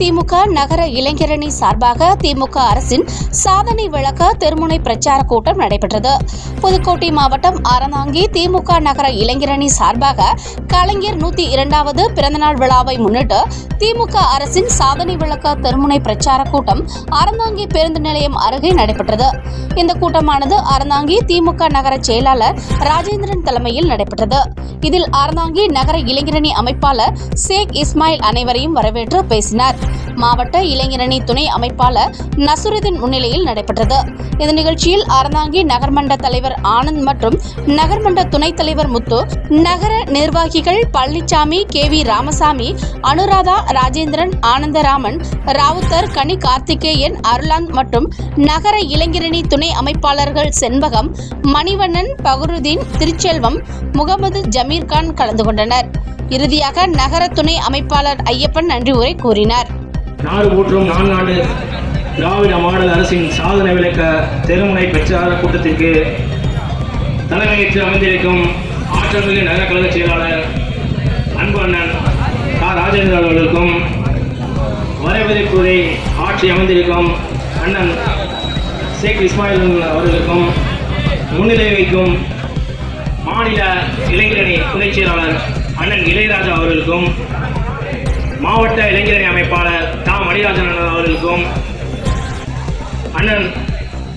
திமுக நகர இளைஞரணி சார்பாக திமுக அரசின் சாதனை விளக்க தெருமுனை பிரச்சார கூட்டம் நடைபெற்றது. புதுக்கோட்டை மாவட்டம் அறந்தாங்கி திமுக நகர இளைஞரணி சார்பாக கலைஞர் 102வது பிறந்தநாள் விழாவை முன்னிட்டு திமுக அரசின் சாதனை விளக்க தெருமுனை பிரச்சார கூட்டம் அறந்தாங்கி பேருந்து நிலையம் அருகே நடைபெற்றது. இந்த கூட்டமானது அறந்தாங்கி திமுக நகர செயலாளர் ராஜேந்திரன் தலைமையில் நடைபெற்றது. இதில் அறந்தாங்கி நகர இளைஞரணி அமைப்பாளர் ஷேக் இஸ்மாயில் அனைவரையும் வரவேற்று பேசினார். மாவட்ட இளைஞரணி துணை அமைப்பாளர் நசுருதீன் முன்னிலையில் நடைபெற்றது. இந்த நிகழ்ச்சியில் அறந்தாங்கி நகர்மன்ற தலைவர் ஆனந்த் மற்றும் நகர்மன்ற துணைத் தலைவர் முத்து, நகர நிர்வாகிகள் பழனிசாமி, KV ராமசாமி, அனுராதா, ராஜேந்திரன், ஆனந்தராமன், ராவுத்தர், கனி கார்த்திகேயன், அருளாந்த் மற்றும் நகர இளைஞரணி துணை அமைப்பாளர்கள் செண்பகம், மணிவண்ணன், பகருதீன், திருச்செல்வம், முகமது ஜமீர்கான் கலந்து கொண்டனர். இறுதியாக நகர துணை அமைப்பாளர் ஐயப்பன் நன்றி உரை கூறினார். நாடு போற்றும் 4 ஆண்டு திராவிட மாடல் அரசின் சாதனை விளக்க தெருமுனை பிரச்சார கூட்டத்திற்கு தலைமையேற்று அமைந்திருக்கும் ஆற்றல்மிகு நகர கழக செயலாளர் அன்பு அண்ணன் ராஜேந்திரன் அவர்களுக்கும், வரைவதைப்போதை ஆட்சி அமைந்திருக்கும் அண்ணன் ஷேக் இஸ்மாயில் அவர்களுக்கும், முன்னிலை வைக்கும் மாநில இளைஞரணி துணைச் செயலாளர் அண்ணன் இளையராஜா அவர்களுக்கும், மாவட்ட இளைஞரணி அமைப்பாளர் மணிராஜன் அவர்களுக்கும், அண்ணன்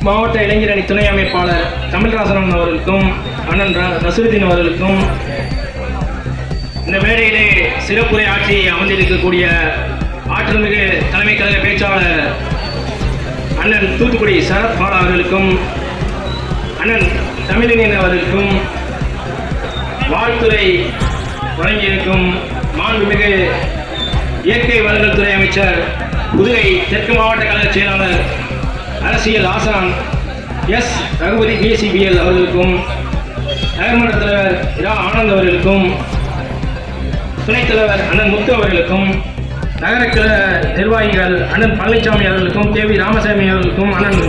மாவட்ட இளைஞரணி துணை அமைப்பாளர் தமிழ்ராசன் அவர்களுக்கும், அண்ணன் நசுருதீன் அவர்களுக்கும், இந்த மேடையிலே சிறப்புரை ஆட்சி அமர்ந்திருக்கக்கூடிய ஆற்றல்மிகு தலைமை கழக பேச்சாளர் அண்ணன் தூத்துக்குடி சரத் பாலா அவர்களுக்கும், அண்ணன் தமிழினியன் அவர்களுக்கும் வாழ்த்துறை வழங்கியிருக்கும் மாண்புமிகு இயற்கை வளங்கள் துறை அமைச்சர், புதுவை தெற்கு மாவட்ட கழக செயலாளர் அரசியல் ஆசான் ரகுபதி BCBL அவர்களுக்கும், நகர்மன்ற தலைவர் ஆனந்த் அவர்களுக்கும், துணைத் தலைவர் அண்ணன் முத்து அவர்களுக்கும், நகர நிர்வாகிகள் அண்ணன் பழனிசாமி அவர்களுக்கும், KV ராமசாமி அவர்களுக்கும், அண்ணன்